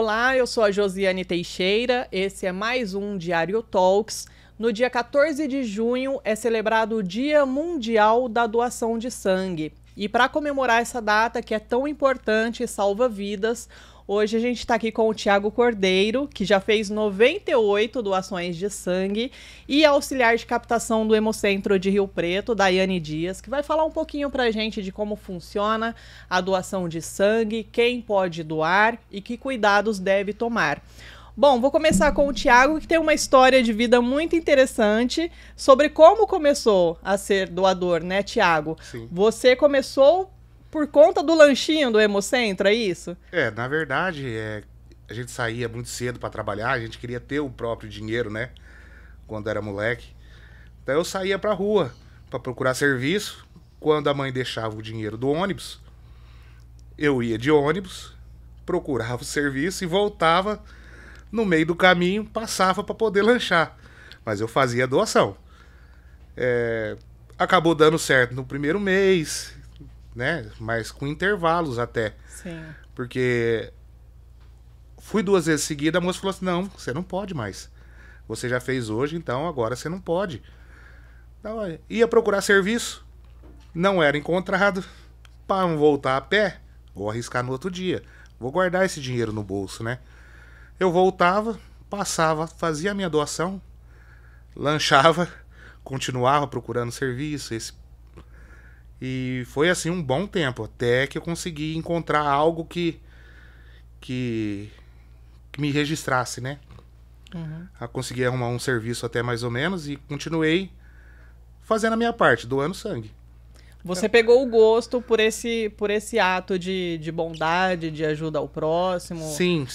Olá, eu sou a Josiane Teixeira, esse é mais um Diário Talks. No dia 14 de junho é celebrado o Dia Mundial da Doação de Sangue. E para comemorar essa data que é tão importante e salva vidas, hoje a gente está aqui com o Tiago Cordeiro, que já fez 98 doações de sangue, e a auxiliar de captação do Hemocentro de Rio Preto, Daiane Dias, que vai falar um pouquinho para a gente de como funciona a doação de sangue, quem pode doar e que cuidados deve tomar. Bom, vou começar com o Tiago, que tem uma história de vida muito interessante sobre como começou a ser doador, né, Tiago? Sim. Você começou por conta do lanchinho do Hemocentro, é isso? Na verdade, a gente saía muito cedo para trabalhar, a gente queria ter o próprio dinheiro, né? Quando era moleque. Então eu saía pra rua para procurar serviço. Quando a mãe deixava o dinheiro do ônibus, eu ia de ônibus, procurava o serviço e voltava. No meio do caminho, passava para poder lanchar. Mas eu fazia a doação. Acabou dando certo no primeiro mês, né? Mas com intervalos até. Sim. Porque fui 2 vezes seguidas, a moça falou assim, não, você não pode mais. Você já fez hoje, então agora você não pode. Então, ia procurar serviço, não era encontrado. Para não voltar a pé, vou arriscar no outro dia. Vou guardar esse dinheiro no bolso, né? Eu voltava, passava, fazia a minha doação, lanchava, continuava procurando serviço. E foi assim um bom tempo, até que eu consegui encontrar algo que me registrasse, né? Uhum. Eu consegui arrumar um serviço até mais ou menos e continuei fazendo a minha parte, doando sangue. Você pegou o gosto por esse ato de bondade, de ajuda ao próximo? Sim.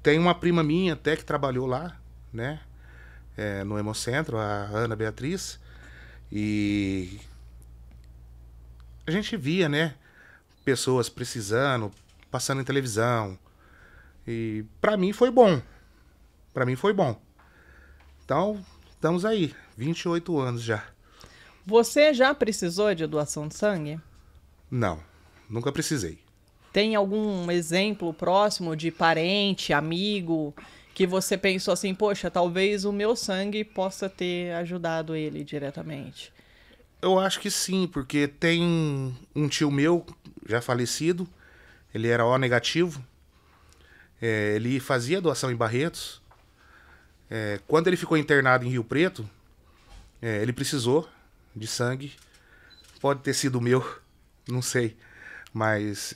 Tem uma prima minha até que trabalhou lá, né? No Hemocentro, a Ana Beatriz. E a gente via, né? Pessoas precisando, passando em televisão. E pra mim foi bom. Então, estamos aí, 28 anos já. Você já precisou de doação de sangue? Não, nunca precisei. Tem algum exemplo próximo de parente, amigo, que você pensou assim, poxa, talvez o meu sangue possa ter ajudado ele diretamente? Eu acho que sim, porque tem um tio meu, já falecido, ele era O negativo, ele fazia doação em Barretos. Quando ele ficou internado em Rio Preto, ele precisou de sangue. Pode ter sido o meu, não sei. Mas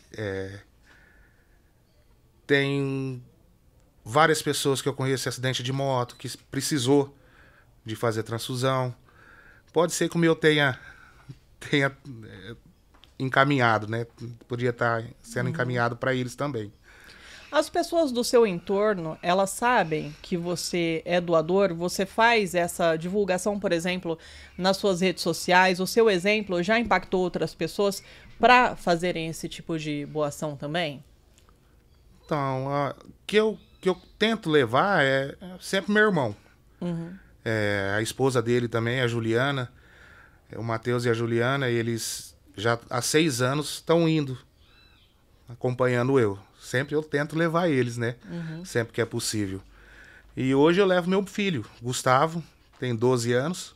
tem várias pessoas que eu conheço em acidente de moto que precisou de fazer transfusão. Pode ser que o meu tenha encaminhado, né? Podia estar sendo encaminhado para eles também. As pessoas do seu entorno, elas sabem que você é doador? Você faz essa divulgação, por exemplo, nas suas redes sociais? O seu exemplo já impactou outras pessoas para fazerem esse tipo de boa ação também? Então, que eu tento levar é sempre meu irmão. Uhum. A esposa dele também, a Juliana, o Matheus e a Juliana, eles já há 6 anos estão indo, acompanhando eu. Sempre eu tento levar eles, né? Uhum. Sempre que é possível. E hoje eu levo meu filho, Gustavo, tem 12 anos.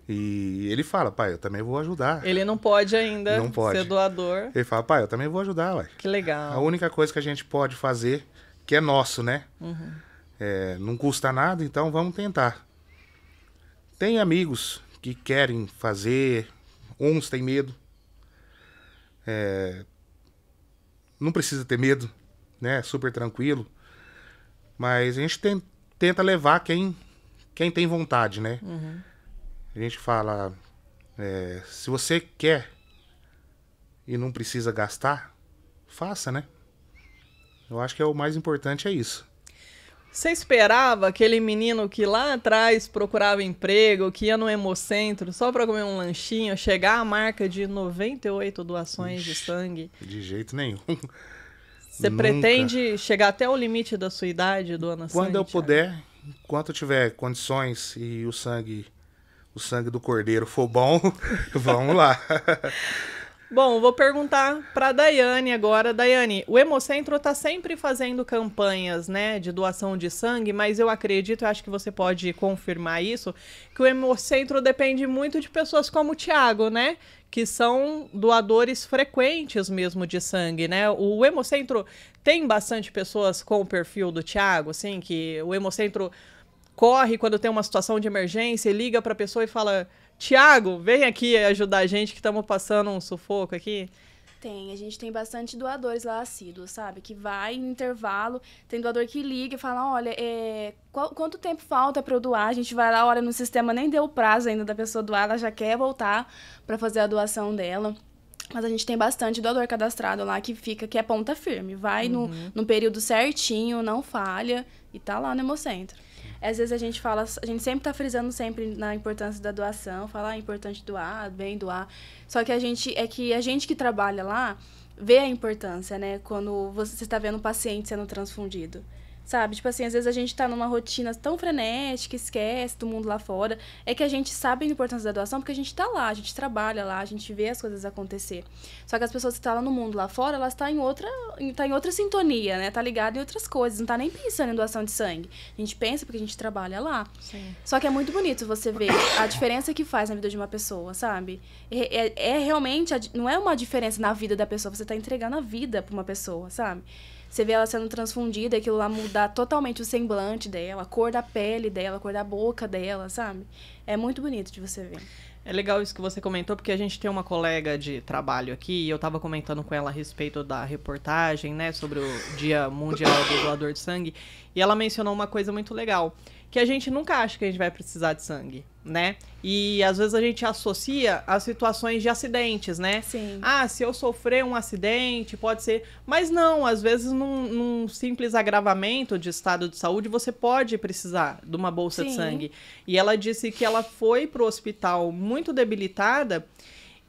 E ele fala, pai, eu também vou ajudar. Ele não pode ainda Não pode. ser doador. Ele fala, pai, eu também vou ajudar, ué. Que legal. A única coisa que a gente pode fazer, que é nosso, né? Uhum. Não custa nada, então vamos tentar. Tem amigos que querem fazer, uns têm medo. Não precisa ter medo, né? Super tranquilo. Mas a gente tenta levar quem tem vontade, né? Uhum. A gente fala, se você quer e não precisa gastar, faça, né? Eu acho que o mais importante é isso. Você esperava aquele menino que lá atrás procurava emprego, que ia no Hemocentro só para comer um lanchinho, chegar à marca de 98 doações de sangue? De jeito nenhum. Você Nunca. pretende chegar até o limite da sua idade doando sangue? Quando eu Thiago? puder, enquanto eu tiver condições e o sangue do cordeiro for bom, vamos lá. Bom, vou perguntar para a Daiane agora. Daiane, o Hemocentro está sempre fazendo campanhas, né, de doação de sangue, mas eu acredito, eu acho que você pode confirmar isso, que o Hemocentro depende muito de pessoas como o Thiago, né, que são doadores frequentes mesmo de sangue, né? O Hemocentro tem bastante pessoas com o perfil do Thiago, assim, que o Hemocentro corre quando tem uma situação de emergência e liga para a pessoa e fala: Tiago, vem aqui ajudar a gente que estamos passando um sufoco aqui. Tem, a gente tem bastante doadores lá assíduos, sabe? Que vai em intervalo, tem doador que liga e fala, olha, quanto tempo falta para eu doar? A gente vai lá, olha, no sistema nem deu o prazo ainda da pessoa doar, ela já quer voltar para fazer a doação dela. Mas a gente tem bastante doador cadastrado lá que é ponta firme, vai no período certinho, não falha e tá lá no Hemocentro. Às vezes a gente fala, a gente sempre tá frisando sempre na importância da doação, fala, é importante doar, bem doar. Só que a gente que trabalha lá vê a importância, né? Quando você está vendo um paciente sendo transfundido. Sabe? Tipo assim, às vezes a gente tá numa rotina tão frenética, esquece do mundo lá fora. É que a gente sabe a importância da doação porque a gente tá lá, a gente trabalha lá, a gente vê as coisas acontecer. Só que as pessoas que estão lá no mundo lá fora, elas estão em outra sintonia, né? Tá ligado em outras coisas, não tá nem pensando em doação de sangue. A gente pensa porque a gente trabalha lá. Sim. Só que é muito bonito você ver a diferença que faz na vida de uma pessoa, sabe? Realmente, não é uma diferença na vida da pessoa, você tá entregando a vida pra uma pessoa, sabe? Você vê ela sendo transfundida, aquilo lá mudar totalmente o semblante dela, a cor da pele dela, a cor da boca dela, sabe? É muito bonito de você ver. É legal isso que você comentou, porque a gente tem uma colega de trabalho aqui, e eu tava comentando com ela a respeito da reportagem, né, sobre o Dia Mundial do Doador de Sangue, e ela mencionou uma coisa muito legal, que a gente nunca acha que a gente vai precisar de sangue, né? E às vezes a gente associa a situações de acidentes, né? Sim. Ah, se eu sofrer um acidente, pode ser... Mas não, às vezes num simples agravamento de estado de saúde, você pode precisar de uma bolsa de sangue. E ela disse que ela foi pro hospital muito debilitada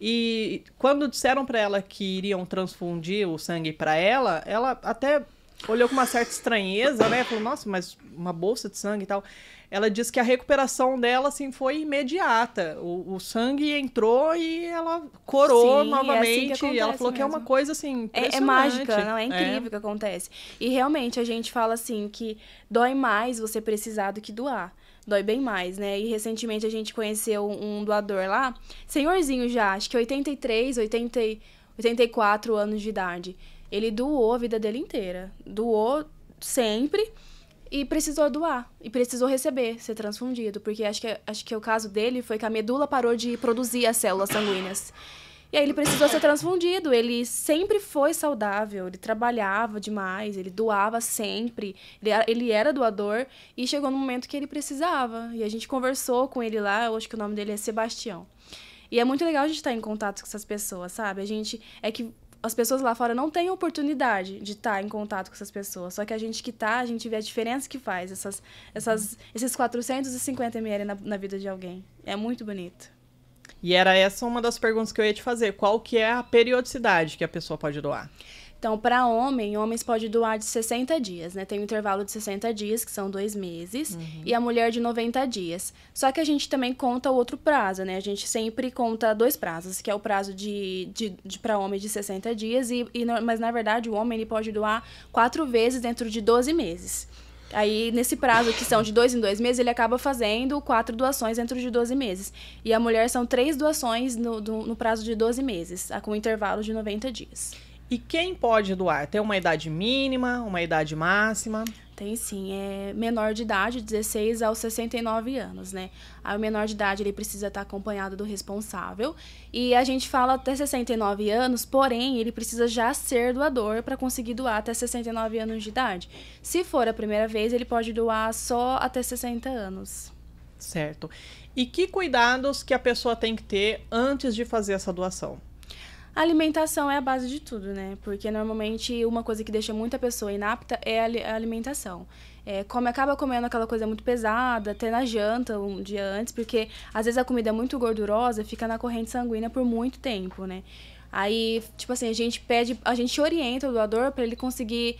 e quando disseram para ela que iriam transfundir o sangue para ela até olhou com uma certa estranheza, né? Falou, nossa, mas uma bolsa de sangue e tal. Ela disse que a recuperação dela, assim, foi imediata. O sangue entrou e ela corou novamente. É assim ela falou mesmo. Que é uma coisa, assim, impressionante. É mágica, não é incrível o que acontece. E realmente a gente fala, assim, que dói mais você precisar do que doar. Dói bem mais, né? E recentemente a gente conheceu um doador lá, senhorzinho já, acho que 84 anos de idade. Ele doou a vida dele inteira. Doou sempre e precisou doar. E precisou receber, ser transfundido. Porque acho que o caso dele foi que a medula parou de produzir as células sanguíneas. E aí ele precisou ser transfundido. Ele sempre foi saudável, ele trabalhava demais, ele doava sempre. Ele era doador e chegou no momento que ele precisava. E a gente conversou com ele lá, eu acho que o nome dele é Sebastião. E é muito legal a gente estar em contato com essas pessoas, sabe? As pessoas lá fora não têm oportunidade de estar em contato com essas pessoas. Só que a gente que tá, a gente vê a diferença que faz esses 450 ml na vida de alguém. É muito bonito. E era essa uma das perguntas que eu ia te fazer. Qual que é a periodicidade que a pessoa pode doar? Então, para homens podem doar de 60 dias, né? Tem um intervalo de 60 dias, que são 2 meses, e a mulher de 90 dias. Só que a gente também conta o outro prazo, né? A gente sempre conta 2 prazos, que é o prazo para homem de 60 dias, mas, na verdade, o homem ele pode doar 4 vezes dentro de 12 meses. Aí, nesse prazo, que são de 2 em 2 meses, ele acaba fazendo 4 doações dentro de 12 meses. E a mulher são 3 doações no prazo de 12 meses, com um intervalo de 90 dias. E quem pode doar? Tem uma idade mínima, uma idade máxima? Tem sim, é menor de idade, 16 aos 69 anos, né? Aí o menor de idade ele precisa estar acompanhado do responsável. E a gente fala até 69 anos, porém ele precisa já ser doador para conseguir doar até 69 anos de idade. Se for a primeira vez, ele pode doar só até 60 anos. Certo. E que cuidados que a pessoa tem que ter antes de fazer essa doação? A alimentação é a base de tudo, né? Porque normalmente uma coisa que deixa muita pessoa inapta é a alimentação. Acaba comendo aquela coisa muito pesada, até na janta um dia antes, porque às vezes a comida é muito gordurosa, fica na corrente sanguínea por muito tempo, né? Aí, tipo assim, a gente orienta o doador para ele conseguir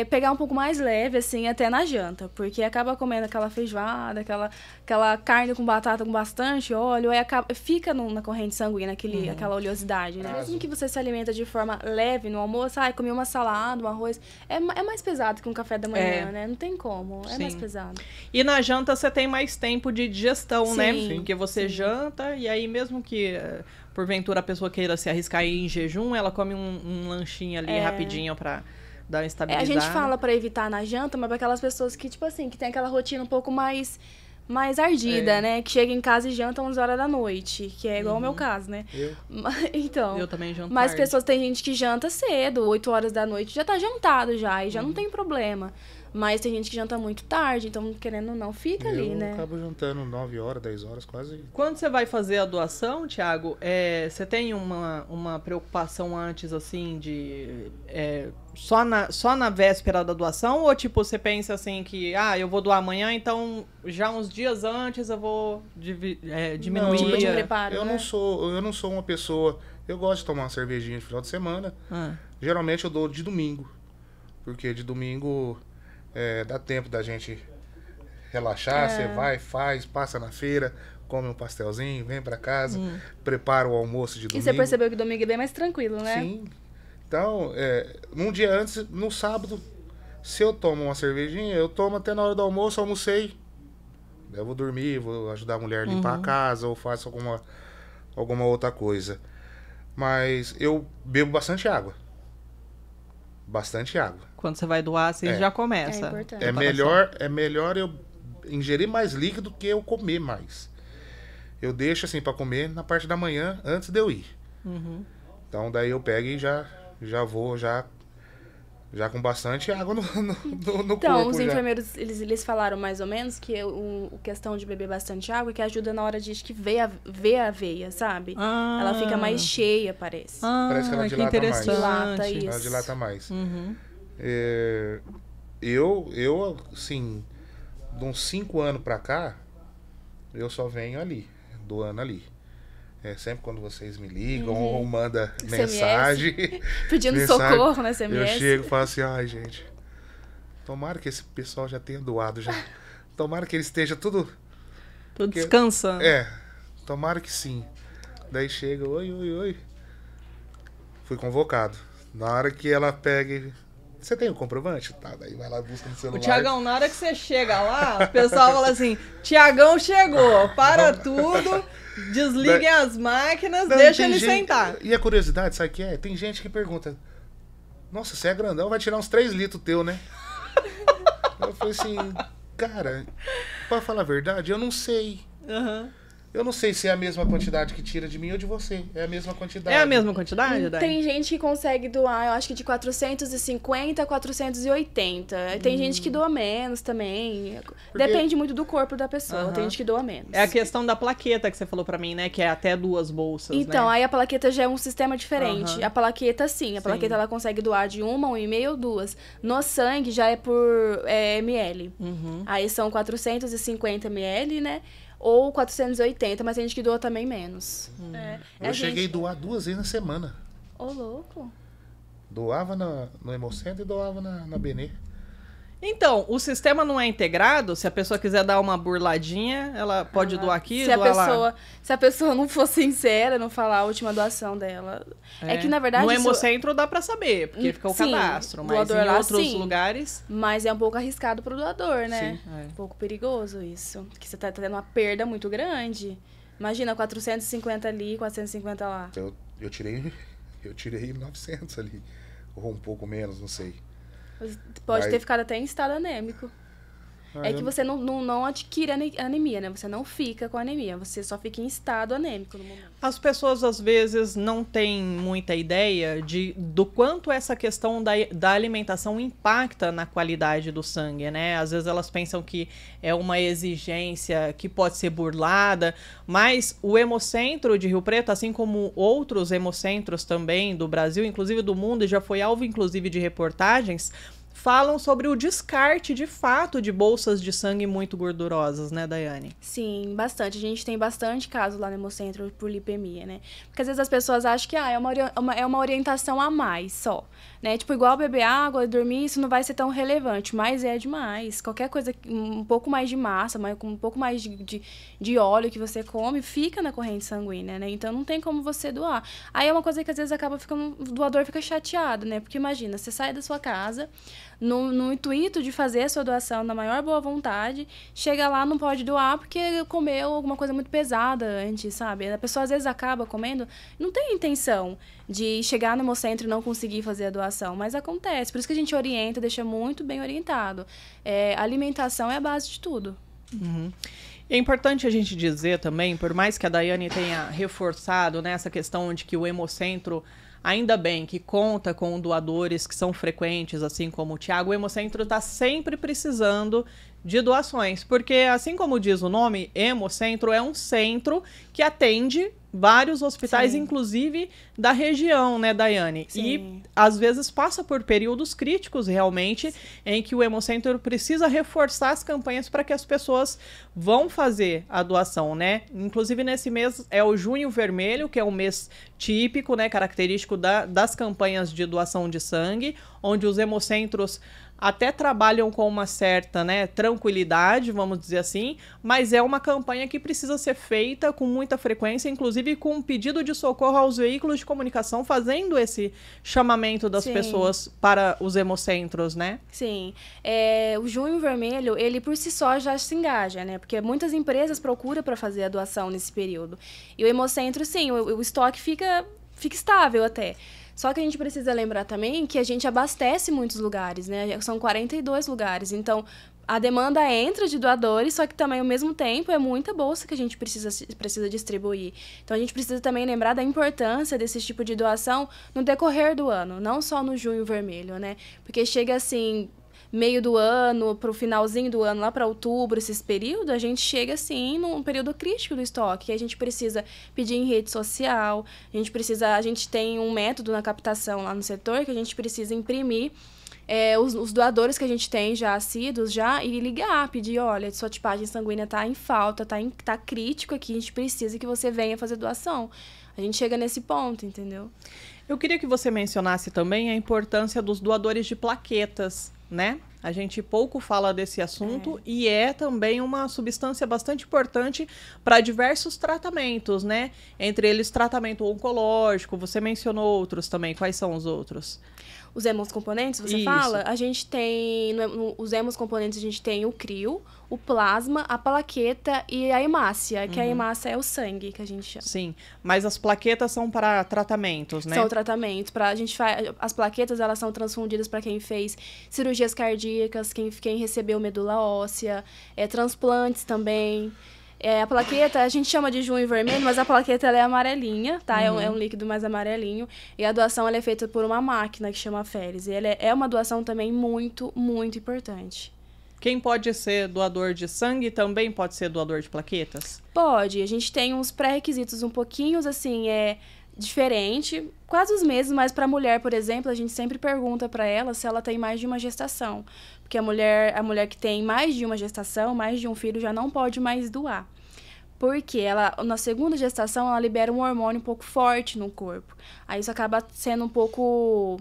pegar um pouco mais leve, assim, até na janta. Porque acaba comendo aquela feijoada, aquela carne com batata com bastante óleo, aí fica na corrente sanguínea aquela oleosidade, né? Mesmo que você se alimenta de forma leve no almoço, comi uma salada, um arroz, é mais pesado que um café da manhã, né? Não tem como, é mais pesado. E na janta você tem mais tempo de digestão, né? Sim. Porque você janta e aí mesmo que... porventura a pessoa queira se arriscar em jejum, ela come um lanchinho ali rapidinho pra dar uma estabilizada. A gente fala pra evitar na janta, mas pra aquelas pessoas que, tipo assim, que tem aquela rotina um pouco mais ardida, né? Que chega em casa e janta 11 horas da noite, que é igual ao meu caso, né? Então, eu também janto mas tarde. tem gente que janta cedo, 8 horas da noite já tá jantado já, e já não tem problema. Mas tem gente que janta muito tarde, então querendo ou não, fica ali, né? Eu acabo jantando 9 horas, 10 horas, quase. Quando você vai fazer a doação, Thiago, você tem uma preocupação antes, assim, de... só na véspera da doação? Ou, tipo, você pensa, assim, que... eu vou doar amanhã, então já uns dias antes eu vou diminuir... Tipo de preparo, eu né? não sou uma pessoa... Eu gosto de tomar uma cervejinha no final de semana. Geralmente eu dou de domingo. Porque de domingo... dá tempo da gente relaxar, você vai, faz, passa na feira, come um pastelzinho, vem pra casa, prepara o almoço de domingo. E você percebeu que domingo é bem mais tranquilo, né? Sim. Então, num dia antes, no sábado, se eu tomo uma cervejinha, eu tomo até na hora do almoço, almocei. Eu vou dormir, vou ajudar a mulher a limpar a casa, ou faço alguma outra coisa. Mas eu bebo bastante água. Bastante água. Quando você vai doar, você já começa. É importante. É melhor eu ingerir mais líquido que eu comer mais. Eu deixo assim pra comer na parte da manhã antes de eu ir. Então daí eu pego e já vou com bastante água no Então, corpo. os enfermeiros, eles falaram mais ou menos que a questão de beber bastante água que ajuda na hora de que ver a veia, sabe? Ela fica mais cheia, parece. Parece que ela dilata mais. Dilata, isso. Ela dilata mais. Eu, assim, de uns 5 anos pra cá, eu só venho ali, doando ali. Sempre quando vocês me ligam ou mandam mensagem. Pedindo socorro, né, SMS. Eu chego e falo assim, ai, gente, tomara que esse pessoal já tenha doado já. Tomara que ele esteja tudo descansando. Tomara que sim. Daí chega, oi. Fui convocado. Na hora que ela pega... Você tem o comprovante? Tá, daí vai lá, busca no celular. O Thiagão, na hora que você chega lá, o pessoal fala assim, Thiagão chegou, para tudo, desliguem as máquinas, deixa ele sentar. E a curiosidade, sabe o que é? Tem gente que pergunta, nossa, você é grandão, vai tirar uns 3 litros teu, né? Eu falei assim, cara, pra falar a verdade, eu não sei. Eu não sei se é a mesma quantidade que tira de mim ou de você. É a mesma quantidade. É a mesma quantidade, Dai? Tem gente que consegue doar, eu acho que de 450 a 480. Tem gente que doa menos também. Depende muito do corpo da pessoa. Tem gente que doa menos. É a questão da plaqueta que você falou pra mim, né? Que é até 2 bolsas, então, né? Aí a plaqueta já é um sistema diferente. A plaqueta, sim. A plaqueta, ela consegue doar de 1, 1,5 ou 2. No sangue, já é por ml. Aí são 450 ml, né? Ou 480, mas tem gente que doa também menos. Eu cheguei a doar 2 vezes na semana. Ô, louco. Doava no Hemocentro e doava na Benê. Então, o sistema não é integrado? Se a pessoa quiser dar uma burladinha, ela pode doar aqui, doar lá? Se a pessoa não for sincera, não falar a última doação dela. É que, na verdade... No Hemocentro dá pra saber, porque fica o cadastro. Mas em outros lugares... Mas é um pouco arriscado pro doador, né? Sim. Um pouco perigoso isso. Porque você tá tendo uma perda muito grande. Imagina, 450 ali, 450 lá. Eu tirei 900 ali. Ou um pouco menos, não sei. Pode ter ficado até em estado anêmico. Que você não adquire anemia, né? Você não fica com anemia, você só fica em estado anêmico no momento. As pessoas, às vezes, não têm muita ideia do quanto essa questão da alimentação impacta na qualidade do sangue, né? Às vezes elas pensam que é uma exigência que pode ser burlada, mas o Hemocentro de Rio Preto, assim como outros hemocentros também do Brasil, inclusive do mundo, e já foi alvo, inclusive, de reportagens, falam sobre o descarte, de fato, de bolsas de sangue muito gordurosas, né, Daiane? Sim, bastante. A gente tem bastante caso lá no Hemocentro por lipemia, né? Porque às vezes as pessoas acham que é uma orientação a mais só, né? Tipo, igual beber água, dormir, isso não vai ser tão relevante, mas é demais. Qualquer coisa, um pouco mais de massa, com um pouco mais de óleo que você come, fica na corrente sanguínea, né? Então não tem como você doar. Aí é uma coisa que às vezes acaba ficando, o doador fica chateado, né? Porque imagina, você sai da sua casa no intuito de fazer a sua doação na maior boa vontade, chega lá, não pode doar porque comeu alguma coisa muito pesada antes, sabe? A pessoa às vezes acaba comendo, não tem intenção de chegar no Hemocentro e não conseguir fazer a doação, mas acontece. Por isso que a gente orienta, deixa muito bem orientado. A alimentação é a base de tudo. Uhum. É importante a gente dizer também, por mais que a Daiane tenha reforçado, né, essa questão de que o Hemocentro, ainda bem que conta com doadores que são frequentes, assim como o Thiago, o Hemocentro está sempre precisando de doações, porque assim como diz o nome, Hemocentro é um centro que atende vários hospitais, Sim. inclusive da região, né, Daiane? Sim. E às vezes passa por períodos críticos realmente, em que o Hemocentro precisa reforçar as campanhas para que as pessoas vão fazer a doação, né? Inclusive nesse mês é o Junho Vermelho, que é um mês típico, né, característico das campanhas de doação de sangue, onde os hemocentros até trabalham com uma certa, né, tranquilidade, vamos dizer assim, mas é uma campanha que precisa ser feita com muita frequência, inclusive com um pedido de socorro aos veículos de comunicação, fazendo esse chamamento das Sim. pessoas para os hemocentros, né? Sim. O Junho Vermelho, ele por si só já se engaja, né? Porque muitas empresas procuram para fazer a doação nesse período. E o Hemocentro, sim, o estoque fica estável até. Só que a gente precisa lembrar também que a gente abastece muitos lugares, né? São 42 lugares. Então, a demanda entra de doadores, só que também, ao mesmo tempo, é muita bolsa que a gente precisa distribuir. Então, a gente precisa também lembrar da importância desse tipo de doação no decorrer do ano, não só no Junho Vermelho, né? Porque chega assim, meio do ano, pro finalzinho do ano, lá para outubro, esses períodos, a gente chega assim num período crítico do estoque. A gente precisa pedir em rede social, a gente tem um método na captação lá no setor que a gente precisa imprimir os doadores que a gente tem já assíduos e ligar, pedir, olha, sua tipagem sanguínea tá em falta, tá crítico aqui, a gente precisa que você venha fazer doação. A gente chega nesse ponto, entendeu? Eu queria que você mencionasse também a importância dos doadores de plaquetas, né? A gente pouco fala desse assunto e é também uma substância bastante importante para diversos tratamentos, né? Entre eles, tratamento oncológico, você mencionou outros também. Quais são os outros? Os hemocomponentes, você Isso. fala? A gente tem, os hemocomponentes, a gente tem o crio, o plasma, a plaqueta e a hemácia, que a hemácia é o sangue, que a gente chama. Sim, mas as plaquetas são para tratamentos, né? São tratamentos. As plaquetas, elas são transfundidas para quem fez cirurgias cardíacas, quem recebeu medula óssea, transplantes também. A plaqueta, a gente chama de junho vermelho, mas a plaqueta ela é amarelinha, tá? É um líquido mais amarelinho. E a doação ela é feita por uma máquina que chama Félis. E ela é uma doação também muito, muito importante. Quem pode ser doador de sangue também pode ser doador de plaquetas? Pode. A gente tem uns pré-requisitos um pouquinho, assim, diferente, quase os mesmos, mas para a mulher, por exemplo, a gente sempre pergunta para ela se ela tem mais de uma gestação. Porque a mulher que tem mais de uma gestação, mais de um filho, já não pode mais doar. Porque na segunda gestação, ela libera um hormônio um pouco forte no corpo. Aí isso acaba sendo um pouco...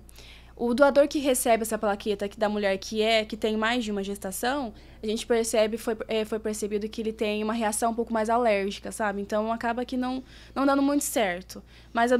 O doador que recebe essa plaqueta da mulher que tem mais de uma gestação, a gente foi percebido que ele tem uma reação um pouco mais alérgica, sabe? Então, acaba que não dando muito certo. Mas,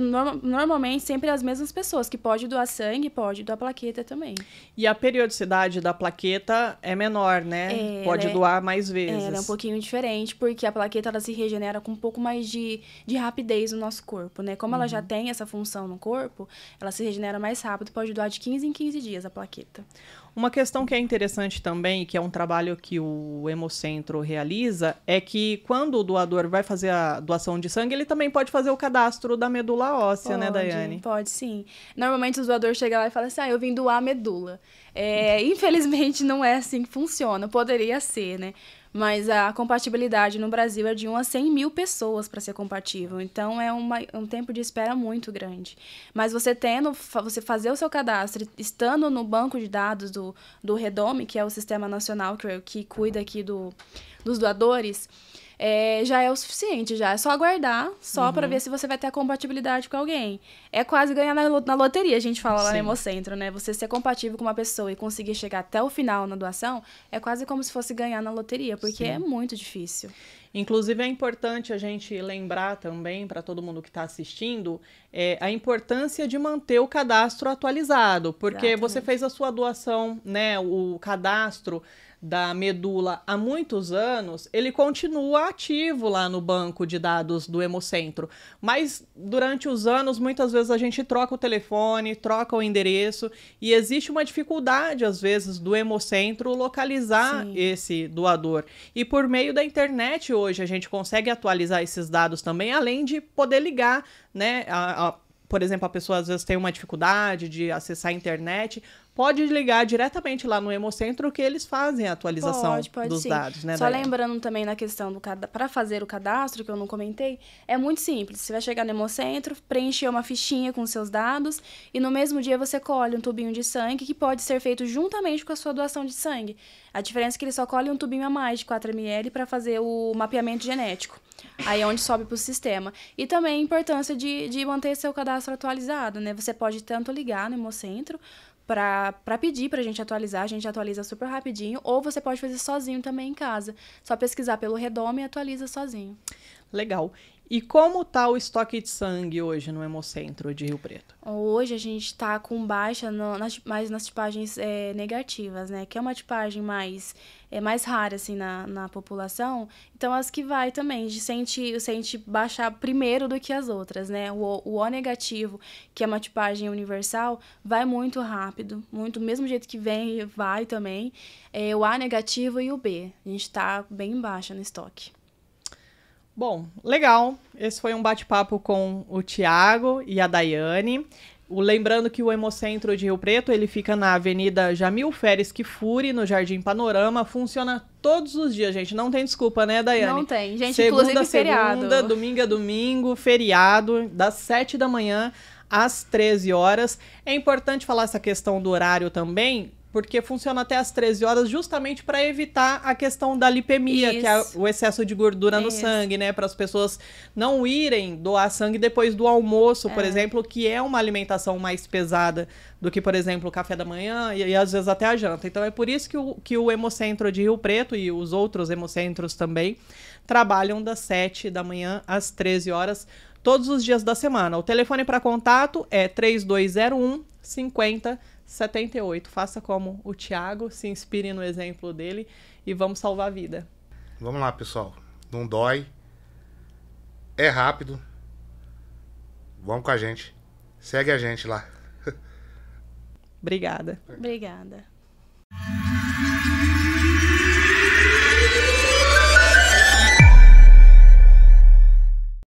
normalmente, sempre as mesmas pessoas que pode doar sangue, pode doar plaqueta também. E a periodicidade da plaqueta é menor, né? Pode doar mais vezes. Ela é um pouquinho diferente, porque a plaqueta ela se regenera com um pouco mais de rapidez no nosso corpo, né? Como ela já tem essa função no corpo, ela se regenera mais rápido, pode doar de 15 em 15 dias a plaqueta. Uma questão que é interessante também, que é um trabalho que o Hemocentro realiza, é que quando o doador vai fazer a doação de sangue, ele também pode fazer o cadastro da medula óssea, né, Daiane? Pode, sim. Normalmente os doadores chegam lá e falam assim, eu vim doar a medula. Infelizmente não é assim que funciona, poderia ser, né? Mas a compatibilidade no Brasil é de 1 a 100 mil pessoas para ser compatível. Então, é um tempo de espera muito grande. Mas você você fazer o seu cadastro, estando no banco de dados do Redome, que é o Sistema Nacional que cuida aqui dos doadores, já é o suficiente, já é só aguardar, para ver se você vai ter a compatibilidade com alguém. É quase ganhar na loteria, a gente fala lá no Hemocentro, né? Você ser compatível com uma pessoa e conseguir chegar até o final na doação, é quase como se fosse ganhar na loteria, porque é muito difícil. Inclusive, é importante a gente lembrar também, para todo mundo que está assistindo, a importância de manter o cadastro atualizado, porque você fez a sua doação, né, o cadastro da medula há muitos anos, ele continua ativo lá no banco de dados do Hemocentro. Mas durante os anos, muitas vezes a gente troca o telefone, troca o endereço e existe uma dificuldade, às vezes, do Hemocentro localizar esse doador. E por meio da internet hoje a gente consegue atualizar esses dados também, além de poder ligar, né? Por exemplo, a pessoa às vezes tem uma dificuldade de acessar a internet, pode ligar diretamente lá no Hemocentro que eles fazem a atualização dos dados, né? Só lembrando também na questão para fazer o cadastro, que eu não comentei, é muito simples. Você vai chegar no Hemocentro, preencher uma fichinha com seus dados e no mesmo dia você colhe um tubinho de sangue que pode ser feito juntamente com a sua doação de sangue. A diferença é que ele só colhe um tubinho a mais de 4 ml para fazer o mapeamento genético. Aí é onde sobe para o sistema. E também a importância de manter seu cadastro atualizado, né? Você pode tanto ligar no Hemocentro para pedir para a gente atualiza super rapidinho, ou você pode fazer sozinho também em casa. Só pesquisar pelo Redome e atualiza sozinho. Legal. E como está o estoque de sangue hoje no Hemocentro de Rio Preto? Hoje a gente está com baixa mais nas tipagens negativas, né? Que é uma tipagem mais rara, assim, na população. Então, as que vai também, sente baixar primeiro do que as outras, né? O O negativo, que é uma tipagem universal, vai muito rápido. Muito, do mesmo jeito que vem, vai também. O A negativo e o B. A gente está bem baixa no estoque. Bom, legal. Esse foi um bate-papo com o Thiago e a Daiane. Lembrando que o Hemocentro de Rio Preto, ele fica na Avenida Jamil Feres Kifuri, no Jardim Panorama. Funciona todos os dias, gente. Não tem desculpa, né, Daiane? Não tem. Gente, segunda, inclusive feriado. Segunda, domingo a domingo, feriado, das 7 da manhã às 13 horas. É importante falar essa questão do horário também, porque funciona até às 13 horas justamente para evitar a questão da lipemia, que é o excesso de gordura no sangue, né? Para as pessoas não irem doar sangue depois do almoço, por exemplo, que é uma alimentação mais pesada do que, por exemplo, o café da manhã e às vezes até a janta. Então é por isso que o Hemocentro de Rio Preto e os outros hemocentros também trabalham das 7 da manhã às 13 horas todos os dias da semana. O telefone para contato é 3201 5078. Faça como o Thiago, se inspire no exemplo dele e vamos salvar a vida. Vamos lá, pessoal. Não dói. É rápido. Vamos com a gente. Segue a gente lá. Obrigada. Obrigada.